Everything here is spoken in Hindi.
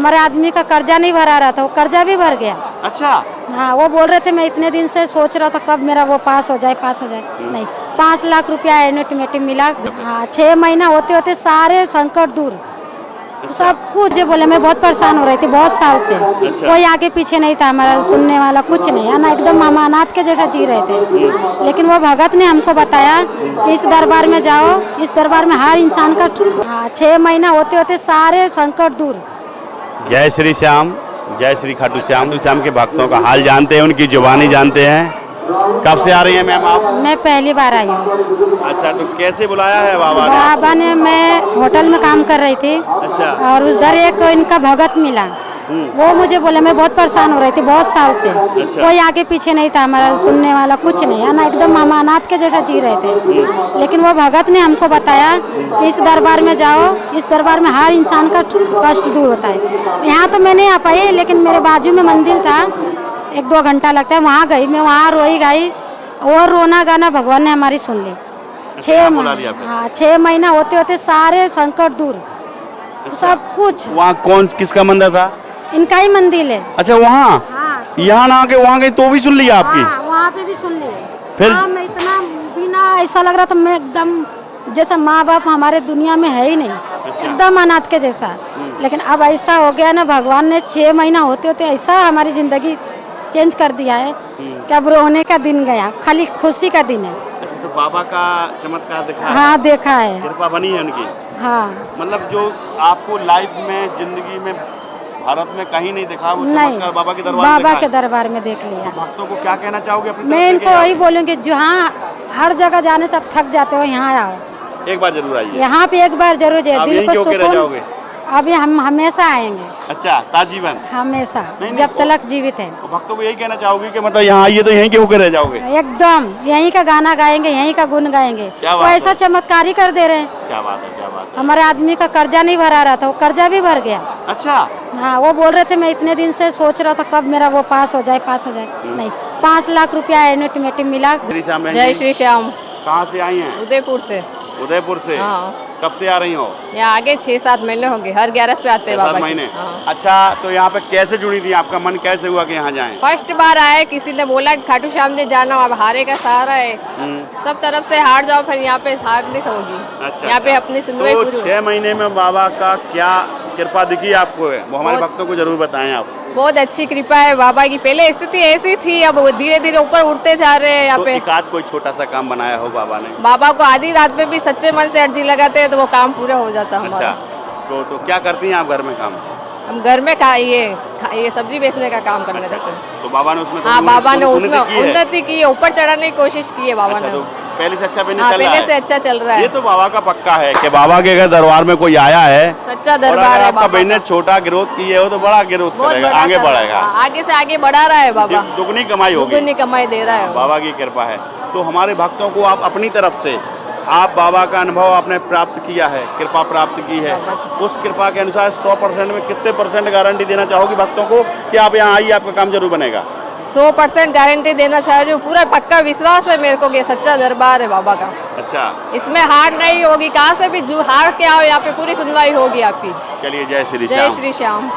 हमारे आदमी का कर्जा नहीं भरा रहा था, वो कर्जा भी भर गया। अच्छा, हाँ, वो बोल रहे थे मैं इतने दिन से सोच रहा था कब मेरा वो पास हो जाए नहीं, 5 लाख रुपया एनुइटी मिला। हाँ, 6 महीना होते होते सारे संकट दूर, सब कुछ। जो बोले मैं बहुत परेशान हो रही थी बहुत साल से। कोई आगे पीछे नहीं था हमारा सुनने वाला, कुछ नहीं है ना, एकदम हम अनाथ के जैसा जी रहे थे। लेकिन वो भगत ने हमको बताया कि इस दरबार में जाओ, इस दरबार में हर इंसान का 6 महीना होते होते सारे संकट दूर। जय श्री श्याम, जय श्री खाटू श्याम। श्याम के भक्तों का हाल जानते हैं, उनकी जुबानी जानते हैं। कब से आ रही हैं मैम आप? मैं पहली बार आई हूँ। अच्छा, तो कैसे बुलाया है बाबा ने? बाबा ने, मैं होटल में काम कर रही थी। अच्छा। और उधर एक इनका भगत मिला, वो मुझे बोला मैं बहुत परेशान हो रही थी बहुत साल से। अच्छा। कोई आगे पीछे नहीं था हमारा सुनने वाला, कुछ नहीं है ना, एकदम हम अनाथ के जैसा जी रहे थे। लेकिन वो भगत ने हमको बताया कि इस दरबार में जाओ, इस दरबार में हर इंसान का कष्ट दूर होता है। यहाँ तो मैं नहीं आ पाई, लेकिन मेरे बाजू में मंदिर था, 1-2 घंटा लगता है, वहाँ गई मैं, वहाँ रोई गाई और रोना गाना भगवान ने हमारी सुन ली। 6 महीना होते होते सारे संकट दूर, सब कुछ। वहाँ कौन किसका मंदिर था? इनका ही मंदिर है। अच्छा, वहाँ यहाँ ना आके वहाँ गई तो भी सुन लिया आपकी? हाँ, वहाँ पे भी सुन लिए। फिर मैं इतना बिना ऐसा लग रहा था, मैं एकदम जैसा माँ बाप हमारे दुनिया में है ही नहीं। अच्छा। एकदम अनाथ के जैसा। लेकिन अब ऐसा हो गया ना, भगवान ने 6 महीना होते होते ऐसा हमारी जिंदगी चेंज कर दिया है कि अब रोने का दिन गया, खाली खुशी का दिन है। अच्छा, तो बाबा का चमत्कार देखा है? हाँ, देखा है। कृपा बनी है उनकी? हाँ, मतलब जो आपको लाइफ में, जिंदगी में, भारत में कहीं नहीं देखा, वो चमत्कार बाबा के दरबार में बाबा के दरबार में देख लिया। तो भक्तों को क्या कहना चाहोगे अपनी? मैं इनको वही बोलूँगी, जहाँ हर जगह जाने से आप थक जाते हो, यहाँ आओ, एक बार जरूर आइए। यहाँ पे एक बार जरूर जाइए, दिल को सुकून। अभी हम हमेशा आएंगे। अच्छा, ताजीवन? हमेशा, जब तक जीवित है। तो भक्तों को यही कहना चाहोगे कि मतलब यहाँ आइए तो यहीं के होकर रह जाओगे? एकदम यहीं का गाना गाएंगे, यहीं का गुण गाएंगे। वो ऐसा चमत्कार ही कर दे रहे हैं। क्या बात है, क्या बात है। हमारे आदमी का कर्जा नहीं भरा रहा था, वो कर्जा भी भर गया। अच्छा। हाँ, वो बोल रहे थे मैं इतने दिन से सोच रहा था कब मेरा वो पास हो जाए नहीं, 5 लाख रुपया एनुइटी मिला। जय श्री श्याम। कहाँ से आई हैं? उदयपुर से। उदयपुर से? हाँ। कब से आ रही हो? यहाँ आगे 6-7 महीने होंगे, हर 11 पे आते हैं बाबा। 7 महीने? हाँ। अच्छा, तो यहाँ पे कैसे जुड़ी थी? आपका मन कैसे हुआ कि यहाँ जाएं? फर्स्ट बार आए, किसी ने बोला कि खाटू श्याम ने जाना, अब हारे का सहारा है, सब तरफ से हार जाओ, फिर यहाँ पे हार नहीं होगी। अच्छा, यहाँ पे अपनी सुनवाई तो 6 महीने में बाबा का क्या कृपा दिखी आपको? वो हमारे भक्तों को जरूर बताएं आप। बहुत अच्छी कृपा है बाबा की। पहले स्थिति ऐसी थी, अब धीरे धीरे ऊपर उठते जा रहे हैं। यहाँ पे एकाध कोई छोटा सा काम बनाया हो बाबा ने? बाबा को आधी रात में भी सच्चे मन से अर्जी लगाते हैं तो वो काम पूरा हो जाता है। अच्छा, तो क्या करती हैं आप घर में काम? हम घर में ये सब्जी बेचने का काम करने जाते हैं। तो बाबा ने उसमें बाबा ने उसमें उन्नति की है, ऊपर चढ़ाने की कोशिश की है बाबा ने। तो पहले से अच्छा पहले से अच्छा चल रहा है। ये तो बाबा का पक्का है कि बाबा के अगर दरबार में कोई आया है, सच्चा दरबार है। आपका बिजनेस छोटा ग्रोथ की है, वो तो बड़ा ग्रोथ करेगा, आगे बढ़ेगा। आगे से आगे बढ़ा रहा है बाबा, दुगनी कमाई होगी, दुगनी कमाई दे रहा है, बाबा की कृपा है। तो हमारे भक्तों को आप अपनी तरफ से, आप बाबा का अनुभव आपने प्राप्त किया है, कृपा प्राप्त की है, उस कृपा के अनुसार 100% में कितने % गारंटी देना चाहोगी भक्तों को कि आप यहाँ आइए, आपका काम जरूर बनेगा? 100% गारंटी देना चाह रही हूँ। पूरा पक्का विश्वास है मेरे को कि सच्चा दरबार है बाबा का। अच्छा, इसमें हार नहीं होगी, कहाँ से भी हार के आओ, यहाँ पे पूरी सुनवाई होगी आपकी। चलिए, जय श्री श्याम।